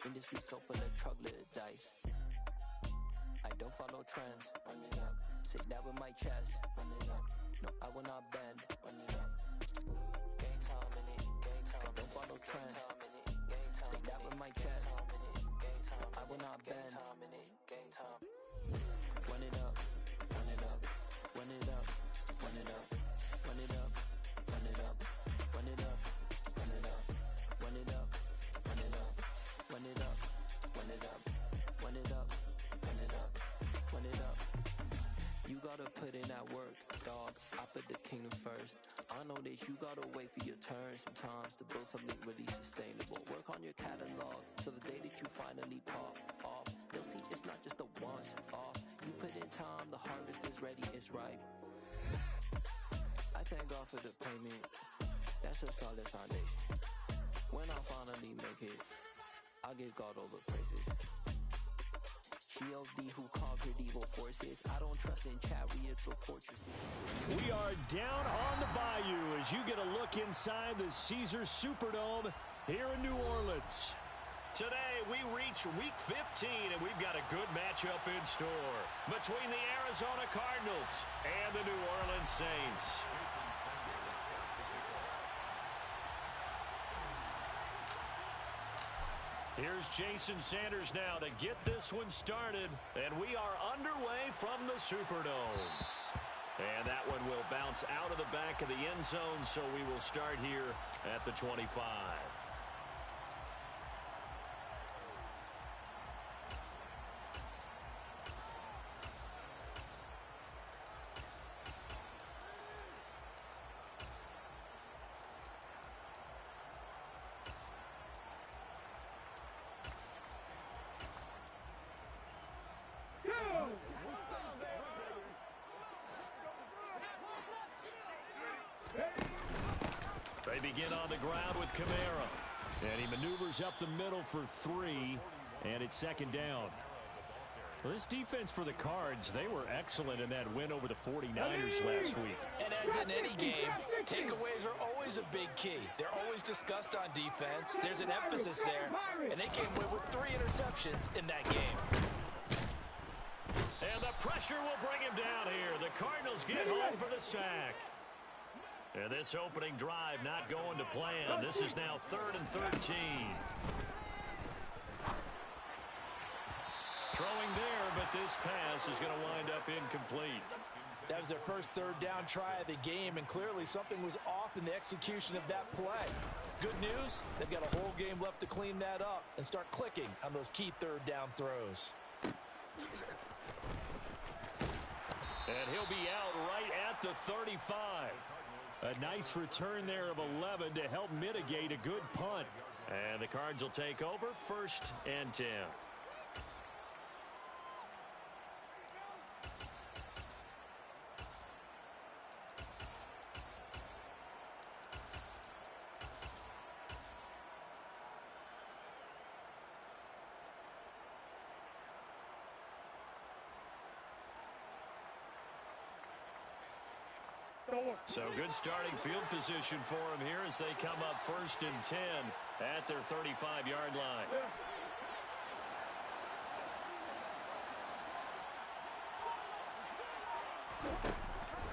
Industry so full of troglodytes. I don't follow trends. Run it up. Say that with my chest. Run it up. No, I will not bend. Run it up. Gang time in it. Gang time. I don't follow trends. Say that with my chest. No, I will not bend. Gang time. Run it up. Run it up. Run it up. Run it up. Run it up. Run it up. Run it up. Run it up. Run it up. Run it up. Run it up. Run it up. Run it up. Run it up. Run it up. You gotta put in that work, dog. I put the kingdom first. I know that you gotta wait for your turn sometimes to build something really sustainable. Work on your catalog, so the day that you finally pop off, they'll see it's not just a once off. You put in time, the harvest is ready, it's ripe. I thank God for the payment. That's a solid foundation. When I finally make it, I'll give God all the praises. G.O.D. who conquered evil forces. I don't trust in chariots or fortresses. We are down on the bayou as you get a look inside the Caesars Superdome here in New Orleans. Today we reach Week 15 and we've got a good matchup in store between the Arizona Cardinals and the New Orleans Saints. Here's Jason Sanders now to get this one started, and we are underway from the Superdome. And that one will bounce out of the back of the end zone, so we will start here at the 25. They begin on the ground with Kamara. And he maneuvers up the middle for 3, and it's second down. Well, this defense for the Cards, they were excellent in that win over the 49ers last week. And as in any game, takeaways are always a big key. They're always discussed on defense. There's an emphasis there, and they came away with 3 interceptions in that game. And the pressure will bring him down here. The Cardinals get home for the sack. And this opening drive not going to plan. This is now 3rd and 13. Throwing there, but this pass is going to wind up incomplete. That was their first 3rd down try of the game, and clearly something was off in the execution of that play. Good news, they've got a whole game left to clean that up and start clicking on those key 3rd down throws. And he'll be out right at the 35. A nice return there of 11 to help mitigate a good punt. And the Cards will take over 1st and 10. So good starting field position for them here as they come up 1st and 10 at their 35-yard line.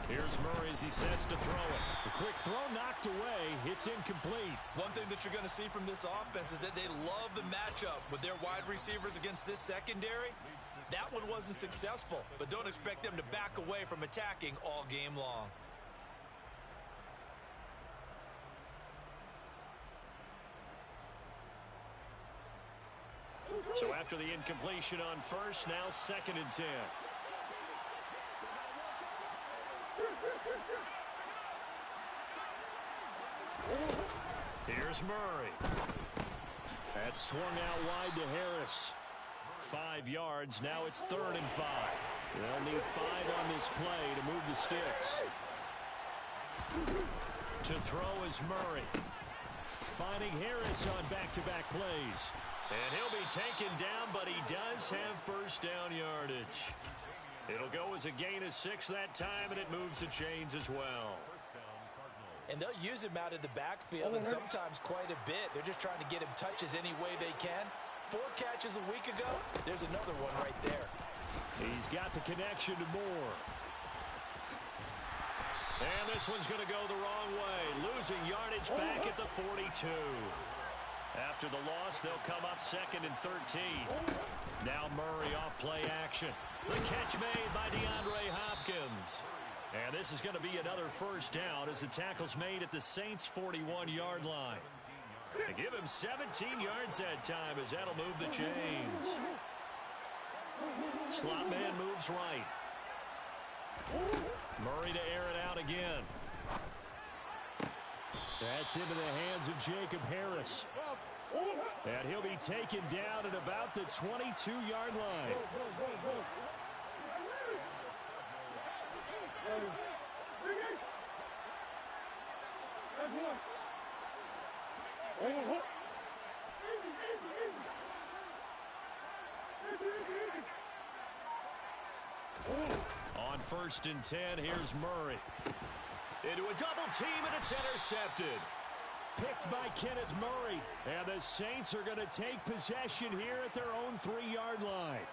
Here's Murray as he sets to throw it. The quick throw knocked away. It's incomplete. One thing that you're going to see from this offense is that they love the matchup with their wide receivers against this secondary. That one wasn't successful, but don't expect them to back away from attacking all game long. So after the incompletion on 1st, now 2nd and 10. Here's Murray. That's swung out wide to Harris. 5 yards. Now it's 3rd and 5. They'll need 5 on this play to move the sticks. To throw is Murray. Finding Harris on back-to-back plays. And he'll be taken down, but he does have 1st down yardage. It'll go as a gain of 6 that time, and it moves the chains as well. And they'll use him out of the backfield, and sometimes quite a bit. They're just trying to get him touches any way they can. 4 catches a week ago, there's another one right there. He's got the connection to Moore. And this one's going to go the wrong way. Losing yardage back at the 42. After the loss, they'll come up 2nd and 13. Now Murray off play action. The catch made by DeAndre Hopkins. And this is going to be another first down as the tackle's made at the Saints' 41-yard line. They give him 17 yards that time as that'll move the chains. Slot man moves right. Murray to air it out again. That's into the hands of Jacob Harris. And he'll be taken down at about the 22-yard line. On 1st and 10, here's Murray. Into a double team, and it's intercepted. Picked by Kenneth Murray. And the Saints are going to take possession here at their own 3-yard line.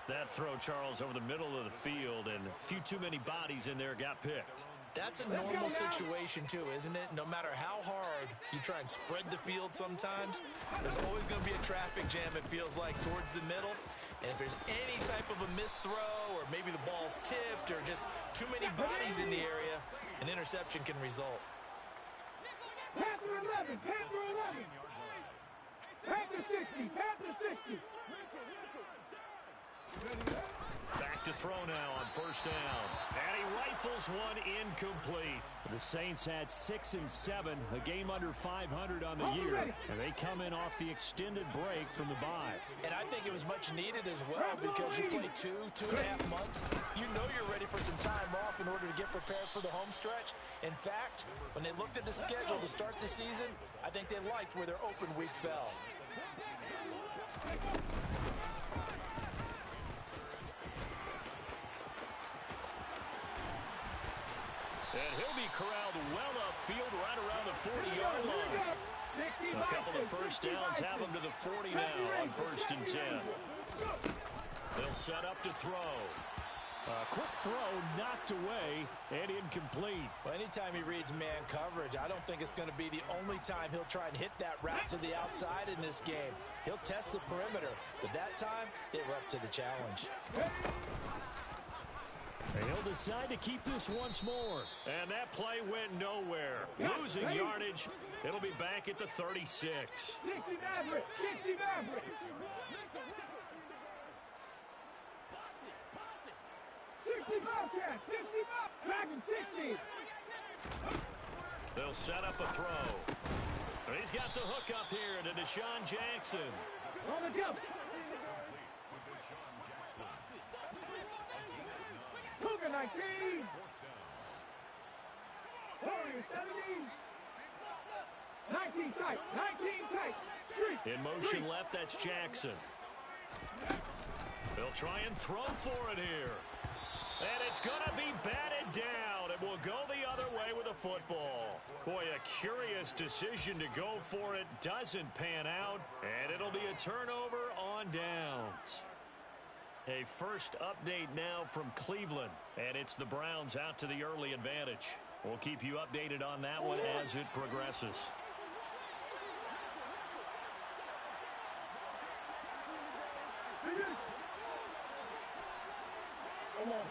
That throw, Charles, over the middle of the field, and a few too many bodies in there got picked. That's a normal situation, too, isn't it? No matter how hard you try and spread the field sometimes, there's always going to be a traffic jam, it feels like, towards the middle. And if there's any type of a missed throw, or maybe the ball's tipped, or just too many bodies in the area, an interception can result. Panther 11, Panther 11. Panther 60, Panther 60. Back to throw now on 1st down. And he rifles one incomplete. The Saints had 6 and 7, a game under 500 on the year. And they come in off the extended break from the bye. And I think it was much needed as well because you play 2.5 months. You know you're ready for some time off in order to get prepared for the home stretch. In fact, when they looked at the schedule to start the season, I think they liked where their open week fell. And he'll be corralled well upfield right around the 40-yard line. A couple of first downs have him to the 40 now on 1st and 10. They'll set up to throw. A quick throw knocked away and incomplete. Well, anytime he reads man coverage, I don't think it's going to be the only time he'll try and hit that route to the outside in this game. He'll test the perimeter, but that time, they were up to the challenge. And he'll decide to keep this once more. And that play went nowhere. Losing yardage. It'll be back at the 36. 60 Maverick, 60 Maverick. 60 Bobcat, 60 Bob. Dragon 60. They'll set up a throw. And he's got the hook up here to Deshaun Jackson. On the jump. Cougar 19. Warrior 70. 19 tight, 19 tight. In motion left, that's Jackson. They'll try and throw for it here. And it's going to be batted down. It will go the other way with a football. Boy, a curious decision to go for it. Doesn't pan out. And it'll be a turnover on downs. A first update now from Cleveland. And it's the Browns out to the early advantage. We'll keep you updated on that one as it progresses. Come on.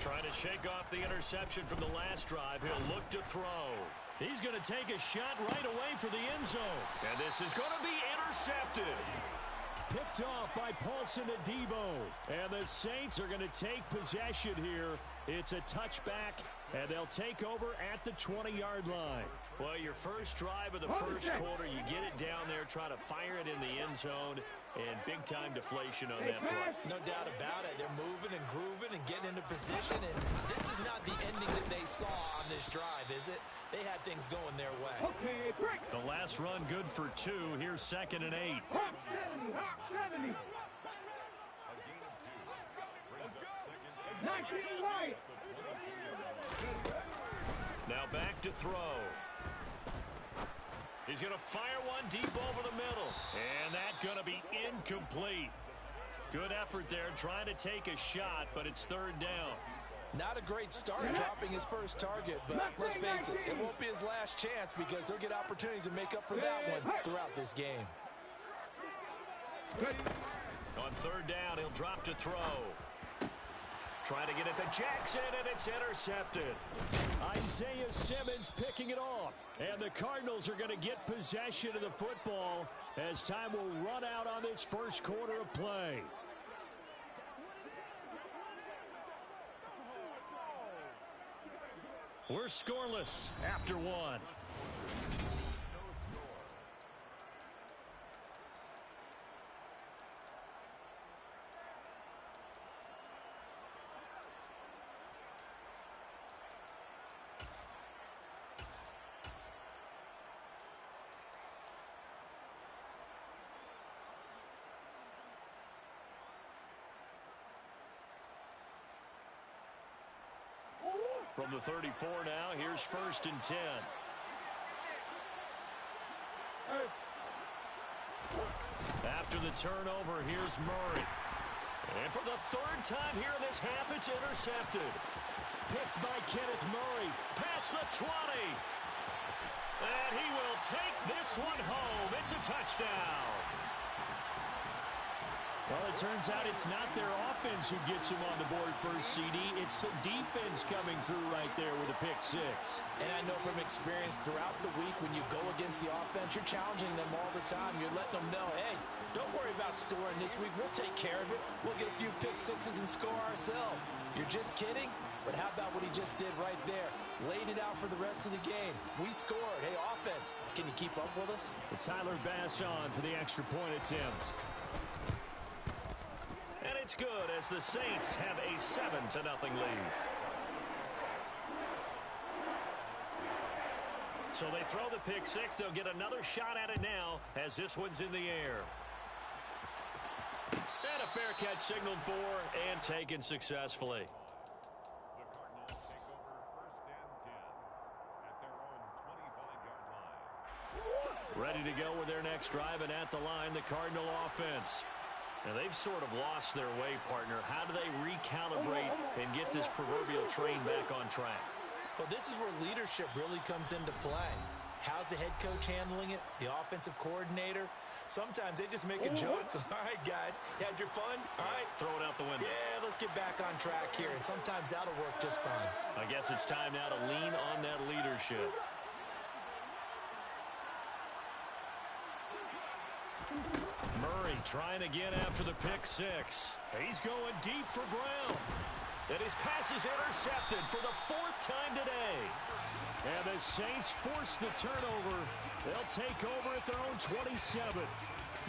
Trying to shake off the interception from the last drive. He'll look to throw. He's going to take a shot right away for the end zone. And this is going to be intercepted. Picked off by Paulson Adebo. And the Saints are going to take possession here. It's a touchback, and they'll take over at the 20-yard line. Well, your first drive of the first quarter, you get it down there, try to fire it in the end zone, and big-time deflation on that play. No doubt about it. They're moving and grooving and getting into position, and this is not the ending that they saw on this drive, is it? They had things going their way. Okay, break. The last run good for 2. Here's 2nd and 8. Hawk 70, Hawk 70. 19 White. Now back to throw. He's going to fire one deep over the middle. And that's going to be incomplete. Good effort there trying to take a shot, but it's third down. Not a great start dropping his first target, but let's face it, it won't be his last chance because he'll get opportunities to make up for that one throughout this game. On third down, he'll drop to throw. Trying to get it to Jackson, and it's intercepted. Isaiah Simmons picking it off. And the Cardinals are going to get possession of the football as time will run out on this first quarter of play. We're scoreless after one. From the 34 now, here's first and 10. After the turnover, here's Murray. And for the third time here in this half, it's intercepted. Picked by Kenneth Murray. Past the 20. And he will take this one home. It's a touchdown. Well, it turns out it's not their offense who gets him on the board first, CD. It's the defense coming through right there with a pick six. And I know from experience throughout the week when you go against the offense, you're challenging them all the time. You're letting them know, hey, don't worry about scoring this week. We'll take care of it. We'll get a few pick sixes and score ourselves. You're just kidding? But how about what he just did right there? Laid it out for the rest of the game. We scored. Hey, offense, can you keep up with us? Tyler Bass on for the extra point attempt. And it's good as the Saints have a 7-0 lead. So they throw the pick six. They'll get another shot at it now as this one's in the air. And a fair catch signaled for and taken successfully. The Cardinals take over first and 10 at their own 25-yard line. Ready to go with their next drive, and at the line, the Cardinal offense. Now, they've sort of lost their way, partner. How do they recalibrate and get this proverbial train back on track? Well, this is where leadership really comes into play. How's the head coach handling it? The offensive coordinator? Sometimes they just make a joke. All right, guys, had your fun? All right. Throw it out the window. Yeah, let's get back on track here. And sometimes that'll work just fine. I guess it's time now to lean on that leadership. Murray trying again after the pick six. He's going deep for Brown. And his pass is intercepted for the fourth time today. And the Saints force the turnover. They'll take over at their own 27.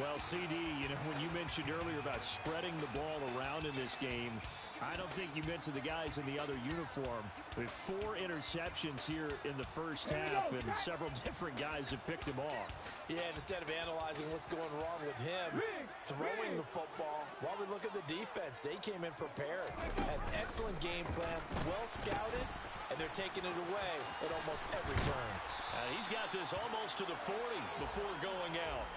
Well, CD, you know, when you mentioned earlier about spreading the ball around in this game, I don't think you mentioned the guys in the other uniform. With 4 interceptions here in the first half, and several different guys have picked him off. Yeah, instead of analyzing what's going wrong with him, throwing the football, while we look at the defense, they came in prepared. Had an excellent game plan, well scouted, and they're taking it away at almost every turn. He's got this almost to the 40 before going out.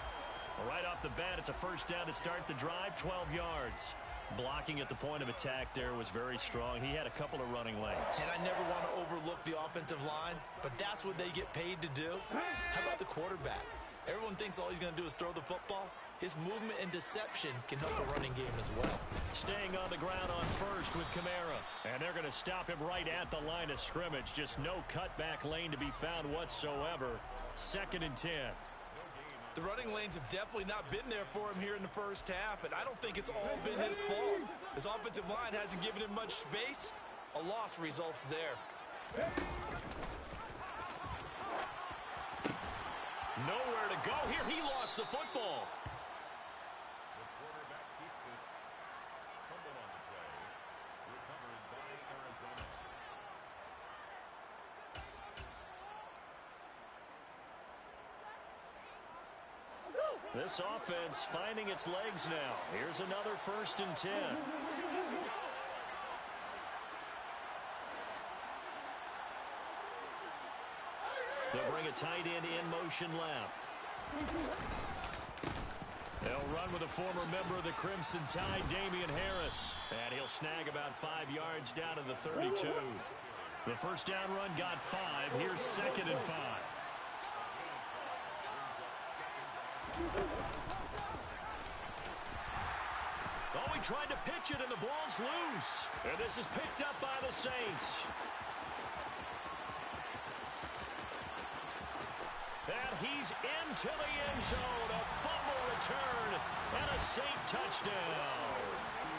Right off the bat, it's a first down to start the drive, 12 yards. Blocking at the point of attack there was very strong. He had a couple of running lanes. And I never want to overlook the offensive line, but that's what they get paid to do. How about the quarterback? Everyone thinks all he's going to do is throw the football. His movement and deception can help the running game as well. Staying on the ground on first with Kamara. And they're going to stop him right at the line of scrimmage. Just no cutback lane to be found whatsoever. 2nd and 10. The running lanes have definitely not been there for him here in the first half, and I don't think it's all been his fault. His offensive line hasn't given him much space. A loss results there. Nowhere to go here. He lost the football. The quarterback keeps it. Fumble on the play. Recovered by Arizona. This offense finding its legs now. Here's another 1st and 10. They'll bring a tight end in motion left. They'll run with a former member of the Crimson Tide, Damian Harris. And he'll snag about 5 yards down to the 32. The first down run got 5. Here's 2nd and 5. Oh, he tried to pitch it, and the ball's loose. And this is picked up by the Saints. And he's into the end zone. A fumble return and a Saint touchdown.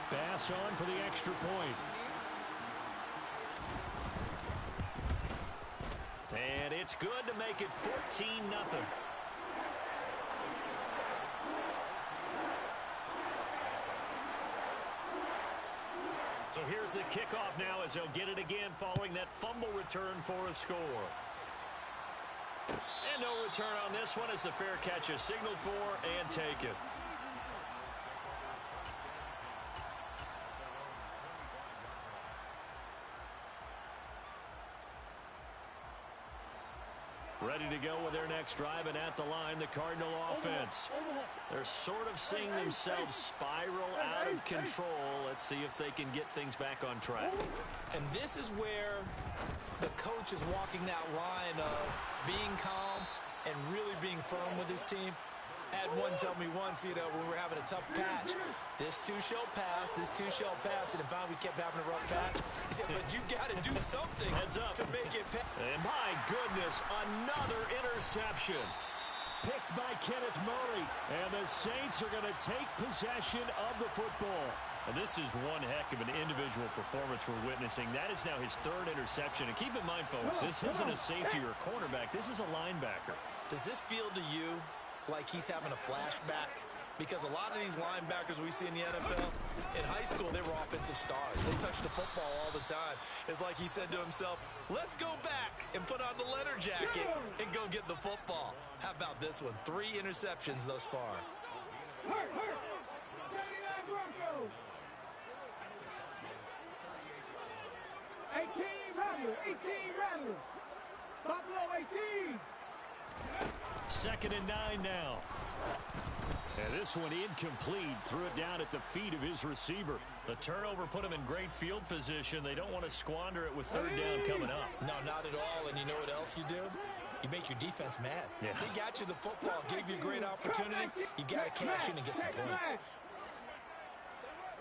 Pass on for the extra point. And it's good to make it 14-0. So here's the kickoff now as they'll get it again following that fumble return for a score. And no return on this one as the fair catch is signaled for and taken. Ready to go with their next drive, and at the line, the Cardinal offense. They're sort of seeing themselves spiral out of control. Let's see if they can get things back on track. And this is where the coach is walking that line of being calm and really being firm with his team. I had one tell me once, when we were having a tough patch, this too shall pass, this too shall pass, and finally we kept having a rough patch. He said, but you got to do something to make it pass. And my goodness, another interception. Picked by Kenneth Murray, and the Saints are going to take possession of the football. And this is one heck of an individual performance we're witnessing. That is now his 3rd interception. And keep in mind, folks, this isn't a safety or a cornerback. This is a linebacker. Does this feel to you like he's having a flashback? Because a lot of these linebackers we see in the NFL, in high school, they were offensive stars. They touched the football all the time. It's like he said to himself, let's go back and put on the letter jacket and go get the football. How about this one? 3 interceptions thus far. 18 Rattler. Buffalo 18. 2nd and 9 now. And this one incomplete. Threw it down at the feet of his receiver. The turnover put him in great field position. They don't want to squander it with 3rd down coming up. No, not at all. And you know what else you do? You make your defense mad. Yeah. They got you the football, gave you a great opportunity. You got to cash in and get some points.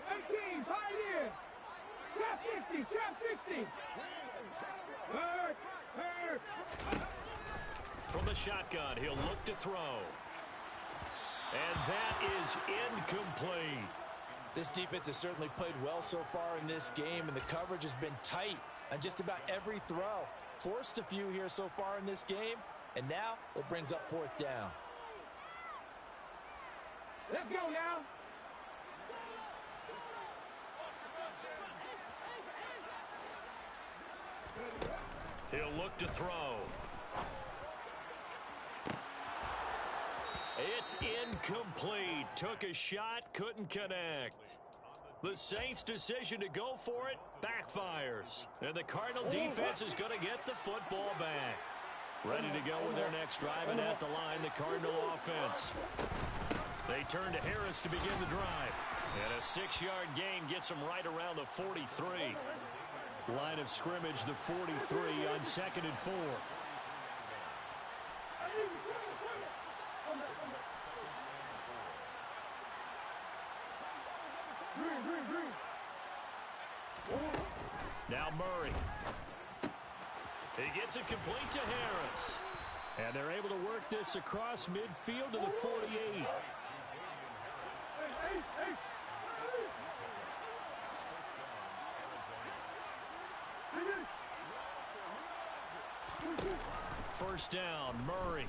18, Pioneer. Trap 50, trap 50. Hurt. From the shotgun, he'll look to throw. And that is incomplete. This defense has certainly played well so far in this game, and the coverage has been tight on just about every throw. Forced a few here so far in this game, and now it brings up 4th down. Let's go now. He'll look to throw. It's incomplete. Took a shot, couldn't connect. The Saints' decision to go for it backfires. And the Cardinal defense is going to get the football back. Ready to go with their next drive, and at the line, the Cardinal offense. They turn to Harris to begin the drive. And a 6-yard gain gets them right around the 43. Line of scrimmage, the 43 on 2nd and 4. Now Murray. He gets it complete to Harris. And they're able to work this across midfield to the 48. First down, Murray.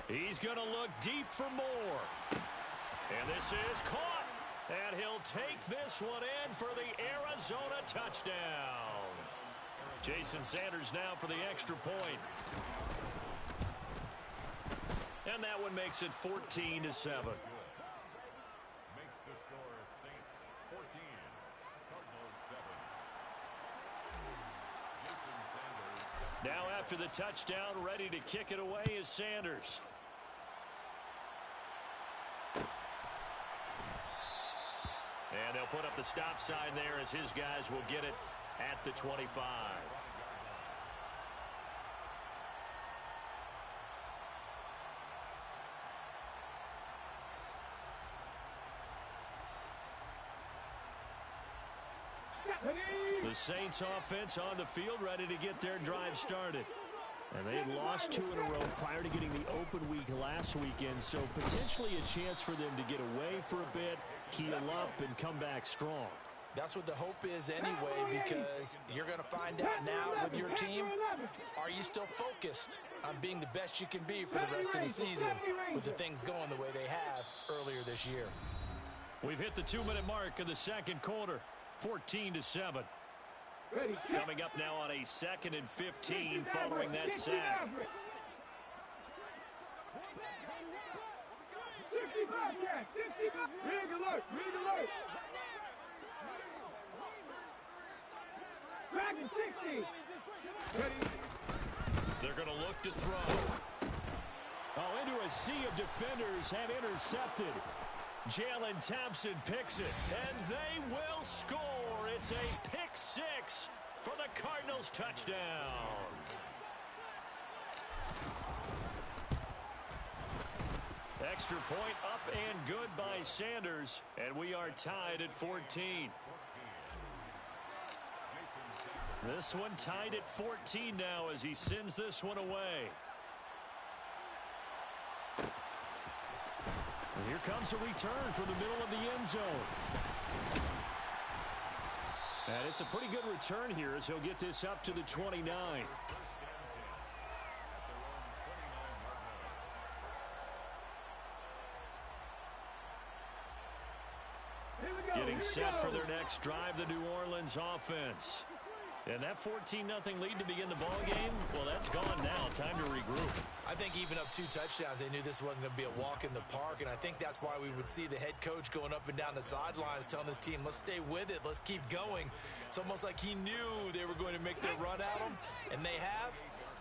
He's going to look deep for more. And this is caught. And he'll take this one in for the Arizona touchdown. Jason Sanders now for the extra point. And that one makes it 14-7. Makes the score Saints 14, Cardinals 7. Jason Sanders set Now after the touchdown, ready to kick it away is Sanders. And they'll put up the stop sign there as his guys will get it at the 25. The Saints offense on the field ready to get their drive started. And they had lost 2 in a row prior to getting the open week last weekend, so potentially a chance for them to get away for a bit, keel up, and come back strong. That's what the hope is anyway, because you're going to find out now with your team, are you still focused on being the best you can be for the rest of the season with the things going the way they have earlier this year? We've hit the 2-minute mark in the second quarter, 14-7. Coming up now on a 2nd and 15 following that sack. 65, yeah, 65. Rig alert, rig alert. Dragon 60. Ready. They're going to look to throw. Oh, into a sea of defenders and intercepted. Jalen Thompson picks it, and they will score. It's a pick 6 for the Cardinals touchdown. Extra point up and good by Sanders, and we are tied at 14. This one tied at 14 now as he sends this one away. And here comes a return from the middle of the end zone. And it's a pretty good return here as he'll get this up to the 29. Getting set for their next drive, the New Orleans offense. And that 14-0 lead to begin the ball game, well, that's gone now. Time to regroup. I think even up 2 touchdowns, they knew this wasn't going to be a walk in the park, and I think that's why we would see the head coach going up and down the sidelines telling his team, let's stay with it, let's keep going. It's almost like he knew they were going to make their run at him, and they have.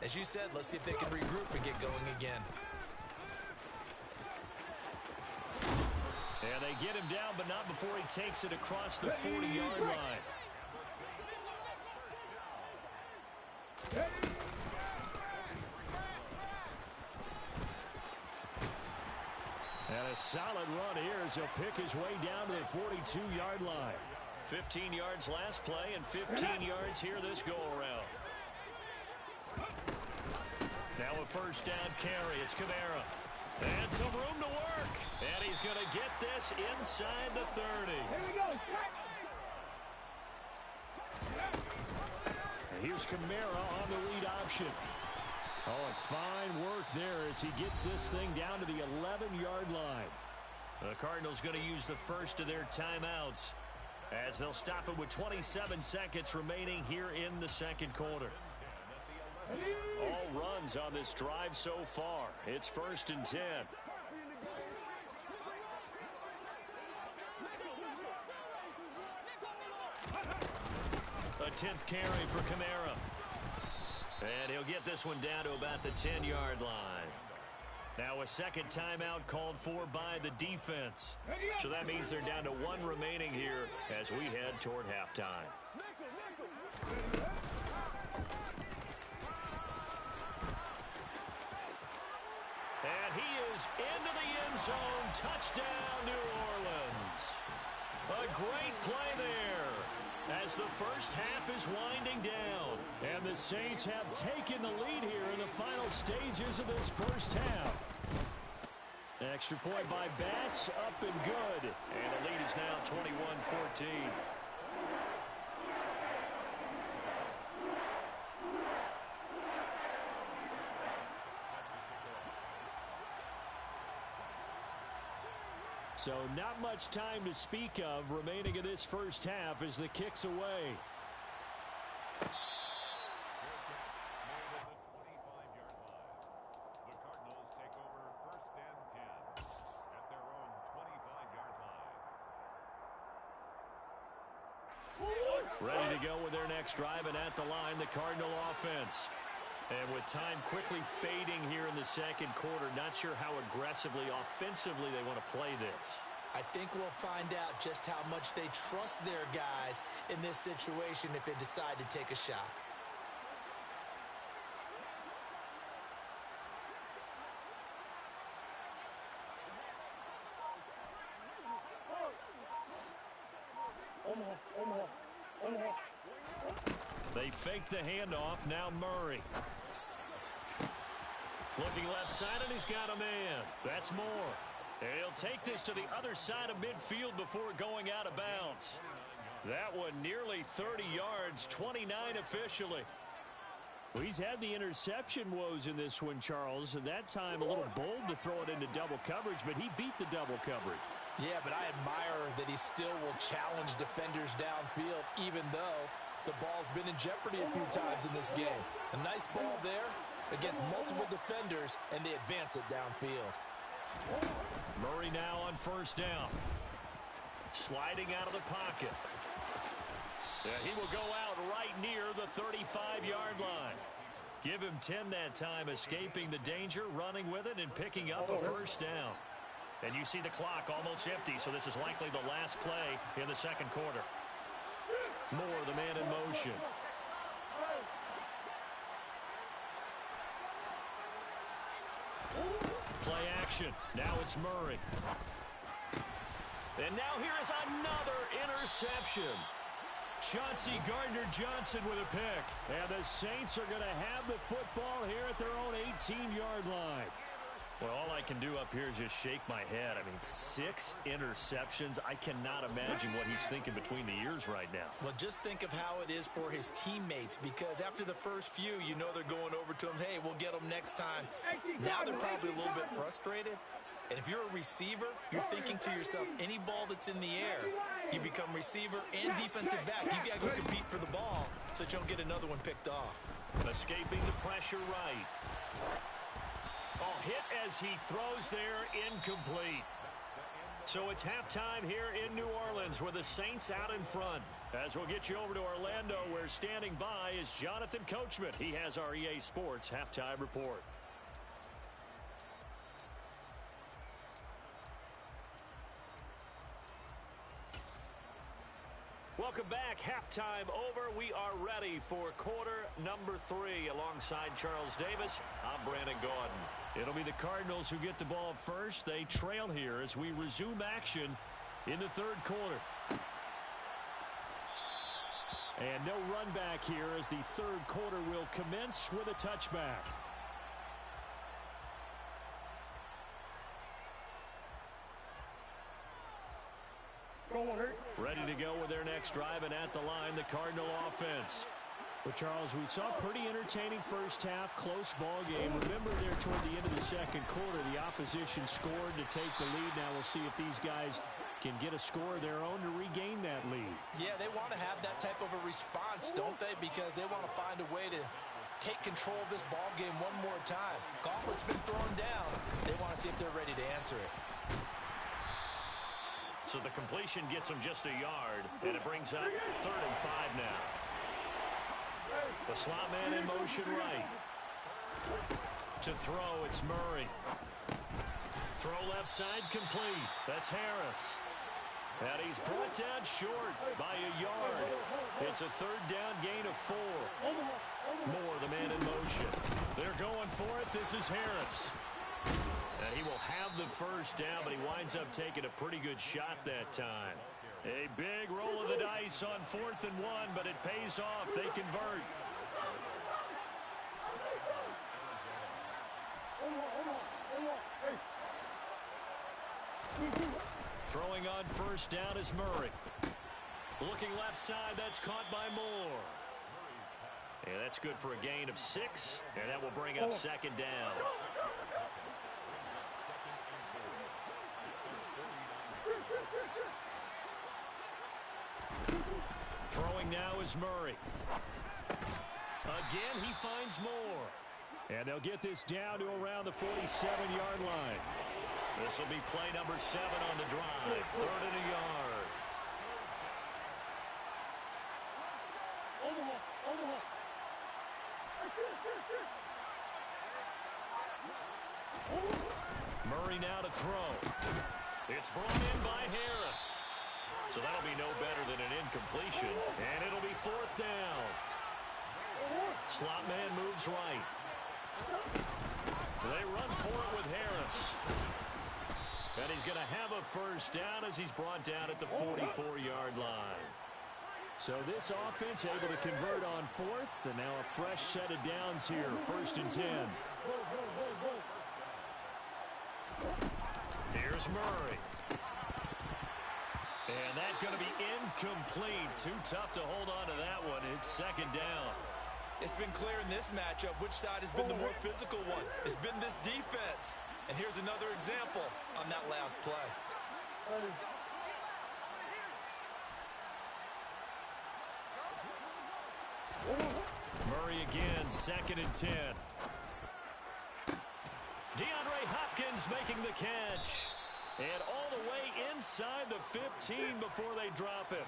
As you said, let's see if they can regroup and get going again. And they get him down, but not before he takes it across the 40-yard line. And a solid run here as he'll pick his way down to the 42-yard line. 15 yards last play and 15 yards here this go-around. Now a first down carry. It's Kamara. And some room to work. And he's going to get this inside the 30. Here we go. Here's Kamara on the lead option. Oh, and fine work there as he gets this thing down to the 11-yard line. The Cardinals going to use the first of their timeouts as they'll stop it with 27 seconds remaining here in the second quarter. All runs on this drive so far. It's 1st and 10. A 10th carry for Kamara. And he'll get this one down to about the 10-yard line. Now a second timeout called for by the defense. So that means they're down to 1 remaining here as we head toward halftime. And he is into the end zone. Touchdown, New Orleans. A great play there as the first half is winding down. And the Saints have taken the lead here in the final stages of this first half. Extra point by Bass, up and good. And the lead is now 21-14. So not much time to speak of remaining in this first half as the kick's away. Ready to go with their next drive, and at the line, the Cardinal offense. And with time quickly fading here in the second quarter, not sure how aggressively, offensively they want to play this. I think we'll find out just how much they trust their guys in this situation if they decide to take a shot. They fake the handoff. Now Murray. Looking left side, and he's got a man. That's Moore. And he'll take this to the other side of midfield before going out of bounds. That one nearly 30 yards, 29 officially. Well, he's had the interception woes in this one, Charles, and that time a little bold to throw it into double coverage, but he beat the double coverage. Yeah, but I admire that he still will challenge defenders downfield, even though the ball's been in jeopardy a few times in this game. A nice ball there against multiple defenders, and they advance it downfield. Murray now on first down. Sliding out of the pocket. Yeah, he will go out right near the 35-yard line. Give him 10 that time, escaping the danger, running with it, and picking up a first down. And you see the clock almost empty, so this is likely the last play in the second quarter. Moore, the man in motion. Play action. Now it's Murray. And now here is another interception. Chauncey Gardner-Johnson with a pick. And the Saints are going to have the football here at their own 18-yard line. Well, all I can do up here is just shake my head. I mean, 6 interceptions. I cannot imagine what he's thinking between the ears right now. Well, just think of how it is for his teammates, because after the first few, you know they're going over to him, hey, we'll get them next time. Now they're probably a little bit frustrated. And if you're a receiver, you're thinking to yourself, any ball that's in the air, you become receiver and defensive back. You got to go compete for the ball so that you don't get another one picked off. Escaping the pressure right. Oh, hit as he throws there, incomplete. So it's halftime here in New Orleans with the Saints out in front. As we'll get you over to Orlando, where standing by is Jonathan Coachman. He has our EA Sports halftime report. Welcome back. Halftime over. We are ready for quarter number 3. Alongside Charles Davis, I'm Brandon Gaudin. It'll be the Cardinals who get the ball first. They trail here as we resume action in the third quarter. And no run back here as the third quarter will commence with a touchback. Ready to go with their next drive, and at the line, the Cardinal offense. Well, Charles, we saw a pretty entertaining first half, close ball game. Remember there toward the end of the second quarter, the opposition scored to take the lead. Now we'll see if these guys can get a score of their own to regain that lead. Yeah, they want to have that type of a response, don't they? Because they want to find a way to take control of this ball game one more time. Gauntlet's been thrown down. They want to see if they're ready to answer it. So the completion gets them just a yard, and it brings up 3rd and 5 now. The slot man in motion right. To throw, it's Murray. Throw left side complete. That's Harris. And he's brought down short by a yard. It's a 3rd down gain of 4. Moore, the man in motion. They're going for it. This is Harris. And he will have the first down, but he winds up taking a pretty good shot that time. A big roll of the dice on 4th and 1, but it pays off. They convert. Throwing on first down is Murray. Looking left side, that's caught by Moore. And that's good for a gain of 6, and that will bring up 2nd down. Throwing now is Murray. Again, he finds Moore. And they'll get this down to around the 47-yard line. This will be play number 7 on the drive. 3rd and a yard. Murray now to throw. It's brought in by Harris. So that'll be no better than an incompletion. And it'll be fourth down. Slot man moves right. They run for it with Harris. And he's going to have a first down as he's brought down at the 44-yard line. So this offense able to convert on fourth, and now a fresh set of downs here, 1st and 10. Here's Murray. And that's going to be incomplete. Too tough to hold on to that one. It's 2nd down. It's been clear in this matchup which side has been the more physical one. It's been this defense. And here's another example on that last play. Murray again, 2nd and 10. DeAndre Hopkins making the catch. And all the way inside the 15 before they drop him.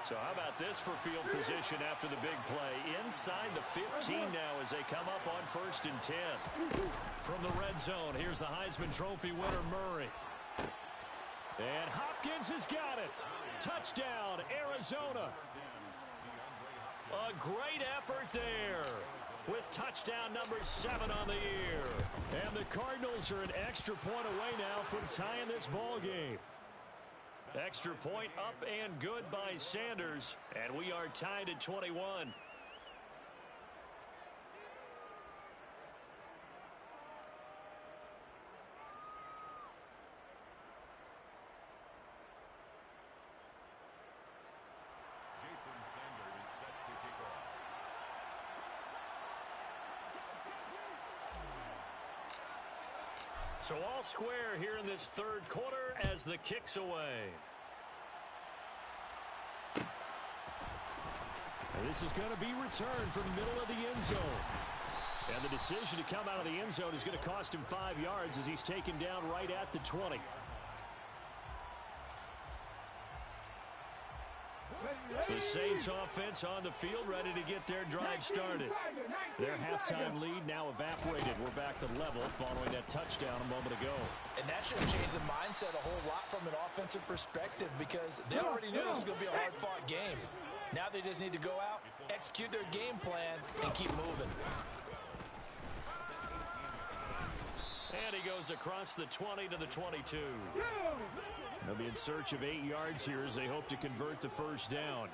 So how about this for field position after the big play? Inside the 15 now as they come up on 1st and 10. From the red zone, here's the Heisman Trophy winner, Murray. And Hopkins has got it. Touchdown, Arizona. A great effort there with touchdown number 7 on the year. And the Cardinals are an extra point away now from tying this ball game. Extra point up and good by Sanders. And we are tied at 21. Jason Sanders set to kick off. So all square here in this 3rd quarter as the kick's away. And this is going to be returned from the middle of the end zone. And the decision to come out of the end zone is going to cost him 5 yards as he's taken down right at the 20. The Saints offense on the field ready to get their drive started. Their halftime lead now evaporated. We're back to level following that touchdown a moment ago. And that should have changed the mindset a whole lot from an offensive perspective because they already knew this was going to be a hard-fought game. Now they just need to go out, execute their game plan, and keep moving. And he goes across the 20 to the 22. They'll be in search of 8 yards here as they hope to convert the first down.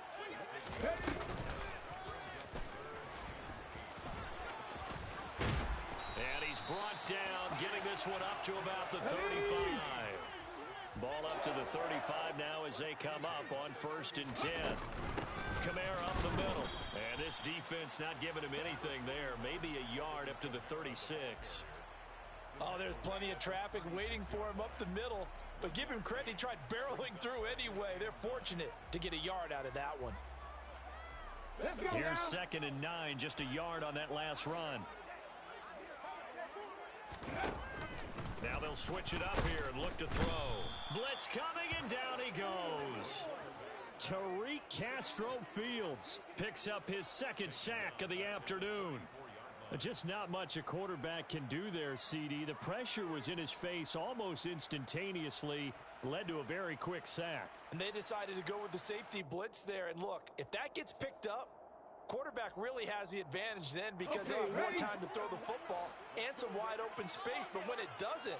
And he's brought down, getting this one up to about the 35. Ball up to the 35 now as they come up on 1st and 10. Kamara up the middle. And this defense not giving him anything there. Maybe a yard up to the 36. Oh, there's plenty of traffic waiting for him up the middle. But give him credit, he tried barreling through anyway. They're fortunate to get a yard out of that one. Here's 2nd and 9, just a yard on that last run. Now they'll switch it up here and look to throw. Blitz coming, and down he goes. Tariq Castro-Fields Picks up his 2nd sack of the afternoon. Just not much a quarterback can do there, CD. The pressure was in his face almost instantaneously, led to a very quick sack. And they decided to go with the safety blitz there. And look, if that gets picked up, quarterback really has the advantage then because they'll have more time to throw the football and some wide open space. But when it doesn't,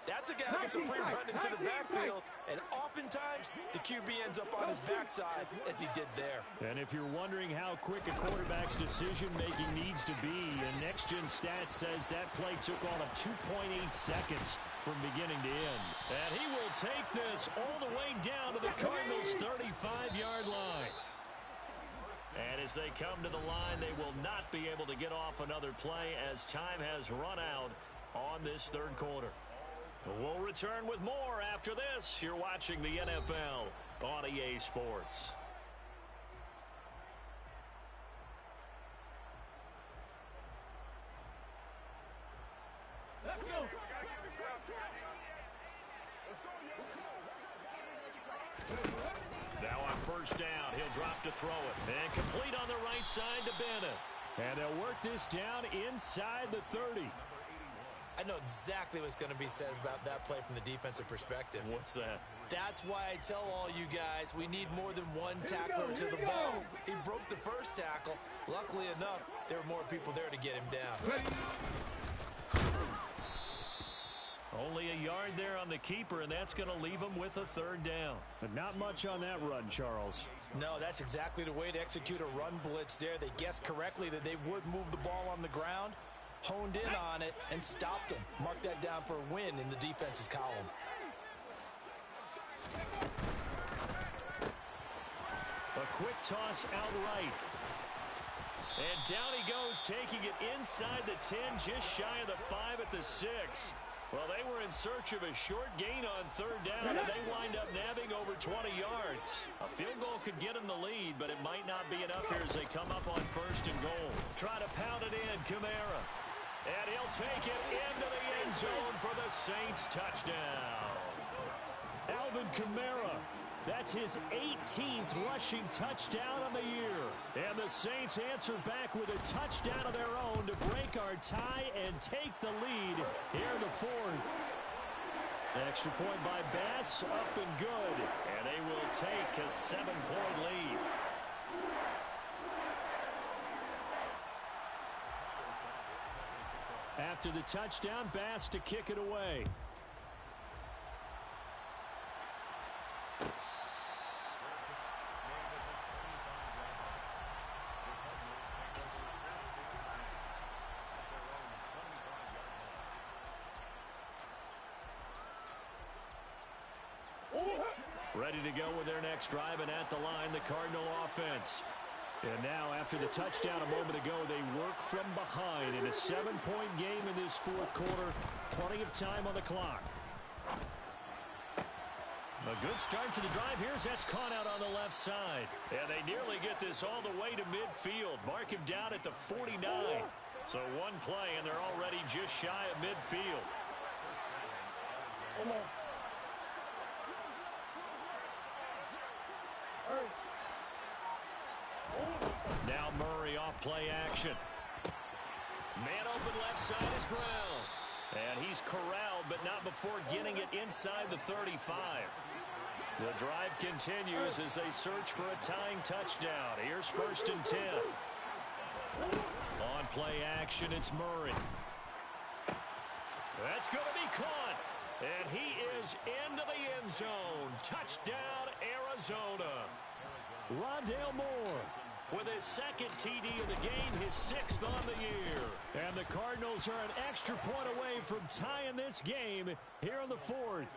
that's a guy who gets a free run into the backfield, and oftentimes the QB ends up on his backside as he did there. And if you're wondering how quick a quarterback's decision-making needs to be, and Next Gen Stats says that play took on of 2.8 seconds from beginning to end. And he will take this all the way down to the Cardinals' 35-yard line. And as they come to the line, they will not be able to get off another play as time has run out on this 3rd quarter. We'll return with more after this. You're watching the NFL on EA Sports. Let's go. Now on 1st down, he'll drop to throw it. And complete on the right side to Bennett. And they'll work this down inside the 30. I know exactly what's going to be said about that play from the defensive perspective. What's that? That's why I tell all you guys we need more than one tackler to the ball. He broke the first tackle. Luckily enough, there were more people there to get him down. Only a yard there on the keeper, and that's going to leave him with a third down. But not much on that run, Charles. No, that's exactly the way to execute a run blitz there. They guessed correctly that they would move the ball on the ground, honed in on it, and stopped them. Mark that down for a win in the defense's column. A quick toss out right. And down he goes, taking it inside the 10, just shy of the 5 at the 6. Well, they were in search of a short gain on third down, and they wind up nabbing over 20 yards. A field goal could get them the lead, but it might not be enough here as they come up on first and goal. Try to pound it in, Kamara. And he'll take it into the end zone for the Saints touchdown. Alvin Kamara. That's his 18th rushing touchdown on the year. And the Saints answer back with a touchdown of their own to break our tie and take the lead here in the fourth. Extra point by Bass, up and good. And they will take a 7-point lead. After the touchdown, Bass to kick it away. Ready to go with their next drive, and at the line, the Cardinal offense. And now, after the touchdown a moment ago, they work from behind in a 7-point game in this fourth quarter. Plenty of time on the clock. A good start to the drive. Here's that's caught out on the left side. And they nearly get this all the way to midfield. Mark him down at the 49. So one play, and they're already just shy of midfield. Now Murray off play action. Man open left side is Brown. And he's corralled, but not before getting it inside the 35. The drive continues as they search for a tying touchdown. Here's first and 10. On play action, it's Murray. That's going to be caught. And he is into the end zone. Touchdown, Arizona. Rondale Moore with his second TD of the game, his 6th on the year. And the Cardinals are an extra point away from tying this game here in the fourth.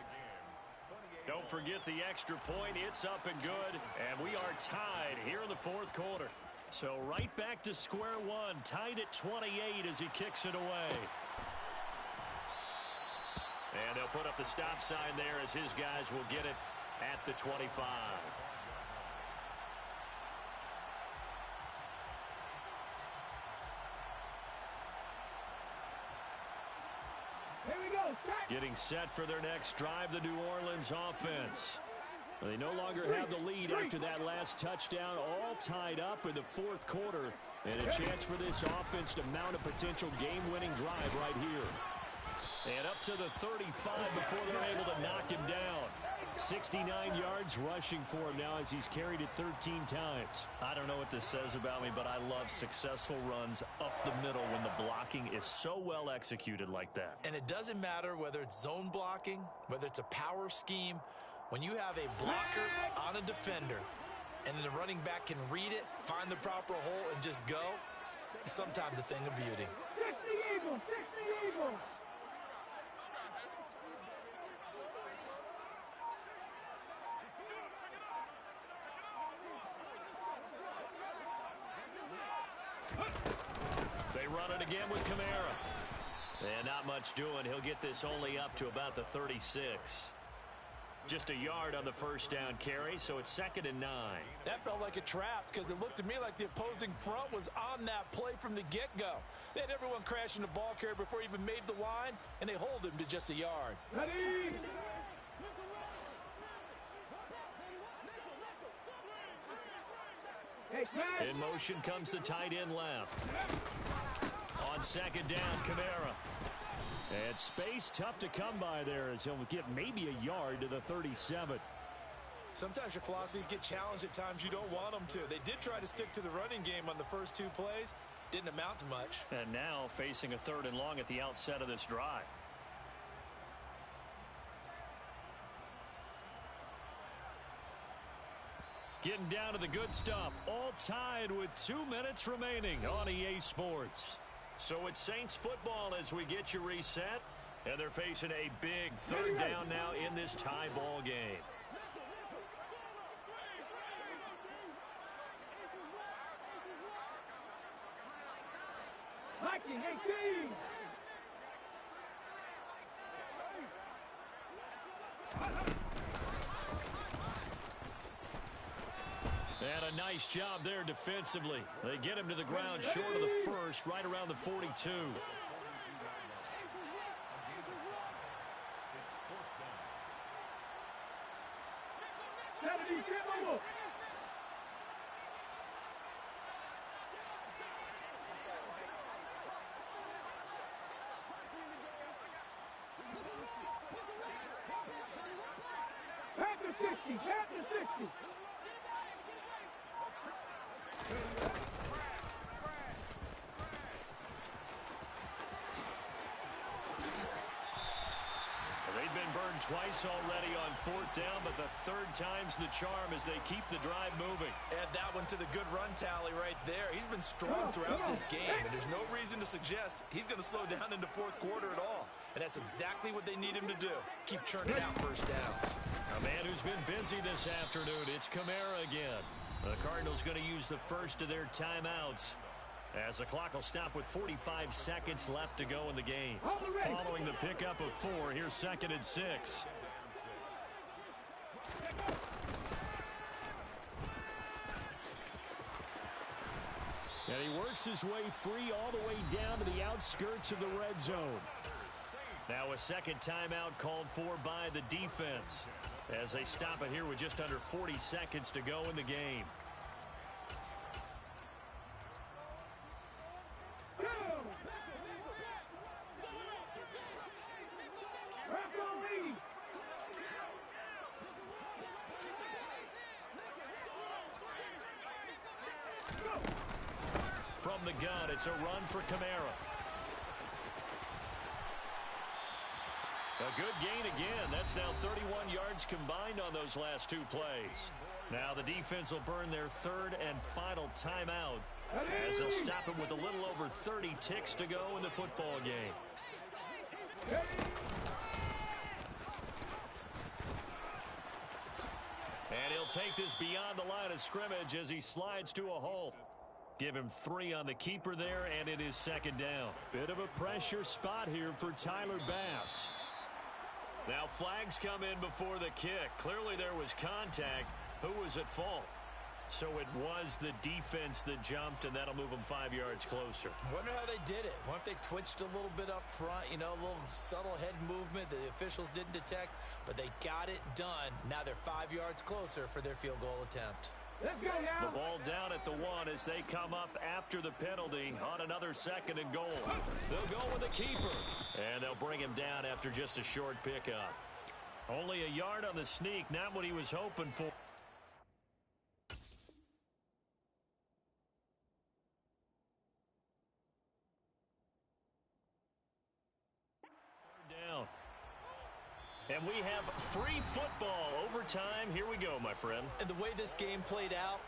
Don't forget the extra point. It's up and good. And we are tied here in the fourth quarter. So right back to square one. Tied at 28 as he kicks it away. And they'll put up the stop sign there as his guys will get it at the 25. Getting set for their next drive, the New Orleans offense. They no longer have the lead after that last touchdown, all tied up in the fourth quarter. And a chance for this offense to mount a potential game-winning drive right here. And up to the 35 before they're able to knock him down. 69 yards rushing for him now as he's carried it 13 times. I don't know what this says about me, but I love successful runs up the middle when the blocking is so well executed like that. And it doesn't matter whether it's zone blocking, whether it's a power scheme. When you have a blocker on a defender and the running back can read it, find the proper hole, and just go, it's sometimes a thing of beauty. 60 Eagles! 60 Eagles! They run it again with Kamara. And not much doing. He'll get this only up to about the 36. Just a yard on the first down carry, so it's 2nd and 9. That felt like a trap because it looked to me like the opposing front was on that play from the get-go. They had everyone crashing the ball carrier before he even made the line, and they hold him to just a yard. Ready! In motion comes the tight end left. On second down, Kamara. And space tough to come by there as he'll get maybe a yard to the 37. Sometimes your philosophies get challenged at times you don't want them to. They did try to stick to the running game on the first 2 plays. Didn't amount to much. And now facing a 3rd and long at the outset of this drive. Getting down to the good stuff. All tied with 2 minutes remaining on EA Sports. So it's Saints football as we get you reset. And they're facing a big 3rd down now in this tie ball game. Liking 18. And a nice job there defensively. They get him to the ground short of the first, right around the 42. Panther 60, Panther 60. They've been burned twice already on 4th down, but the 3rd time's the charm as they keep the drive moving. Add that one to the good run tally right there. He's been strong throughout this game, and there's no reason to suggest he's going to slow down into 4th quarter at all. And that's exactly what they need him to do. Keep churning out first downs. A man who's been busy this afternoon, it's Kamara again. The Cardinals going to use the first of their timeouts as the clock will stop with 45 seconds left to go in the game. Following the pickup of 4, here's 2nd and 6. And he works his way free all the way down to the outskirts of the red zone. Now a 2nd timeout called for by the defense as they stop it here with just under 40 seconds to go in the game. From the gun, it's a run for Kamara. A good gain again. That's now 31 yards combined on those last 2 plays. Now the defense will burn their 3rd and final timeout as they'll stop it with a little over 30 ticks to go in the football game. And he'll take this beyond the line of scrimmage as he slides to a halt. Give him 3 on the keeper there, and it is 2nd down. Bit of a pressure spot here for Tyler Bass. Now flags come in before the kick. Clearly there was contact. Who was at fault? So it was the defense that jumped, and that'll move them 5 yards closer. Wonder how they did it. Wonder if they twitched a little bit up front, you know, a little subtle head movement that the officials didn't detect, but they got it done. Now they're 5 yards closer for their field goal attempt. Let's go now. The ball down at the 1 as they come up after the penalty on another 2nd and goal. They'll go with the keeper, and they'll bring him down after just a short pickup. Only a yard on the sneak, not what he was hoping for. Down. And we have free football overtime. Here we go, my friend. And the way this game played out,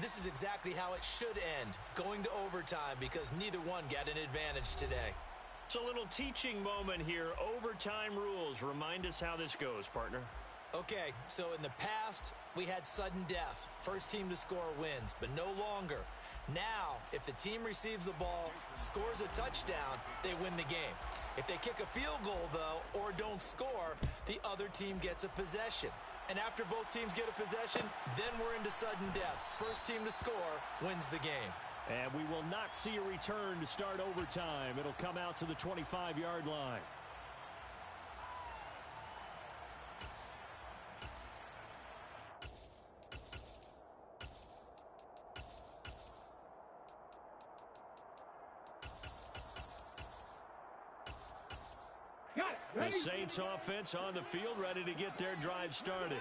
this is exactly how it should end, going to overtime, because neither one got an advantage today. It's a little teaching moment here. Overtime rules. Remind us how this goes, partner. Okay, so in the past, we had sudden death. First team to score wins, but no longer. Now, if the team receives the ball, scores a touchdown, they win the game. If they kick a field goal, though, or don't score, the other team gets a possession. And after both teams get a possession, then we're into sudden death. First team to score wins the game. And we will not see a return to start overtime. It'll come out to the 25-yard line. The Saints offense on the field, ready to get their drive started.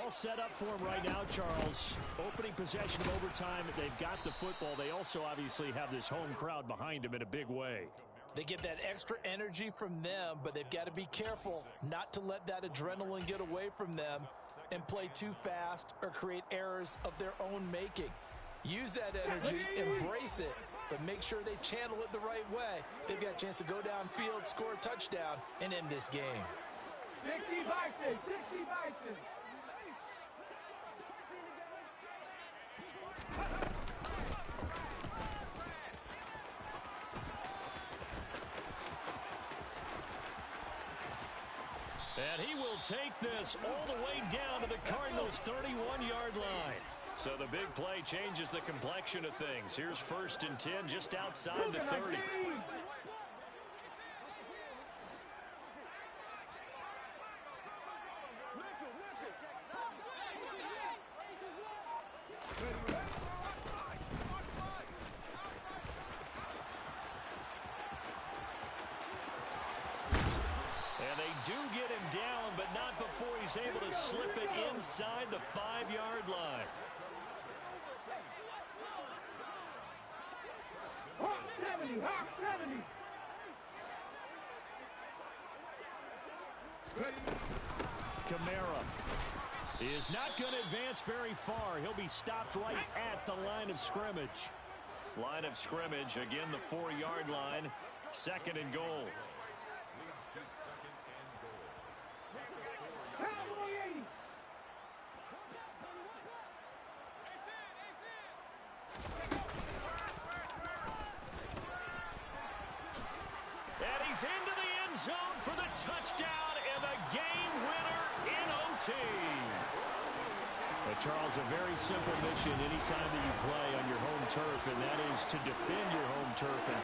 All set up for them right now, Charles. Opening possession of overtime. They've got the football. They also obviously have this home crowd behind them in a big way. They get that extra energy from them, but they've got to be careful not to let that adrenaline get away from them and play too fast or create errors of their own making. Use that energy, embrace it, but make sure they channel it the right way. They've got a chance to go downfield, score a touchdown, and end this game. 60 Vikings, 60 Vikings. And he will take this all the way down to the Cardinals' 31-yard line. So the big play changes the complexion of things. Here's 1st and 10 just outside the 30. And they do get him down, but not before he's able to slip it inside the 5-yard line. Hawk 70, Hawk 70. Kamara is not going to advance very far. He'll be stopped right at the line of scrimmage. Line of scrimmage, again the 4-yard line. 2nd and goal. Cowboy 80. And he's into the end zone for the touchdown and the game winner in OT. Well, Charles, a very simple mission anytime that you play on your home turf, and that is to defend your home turf and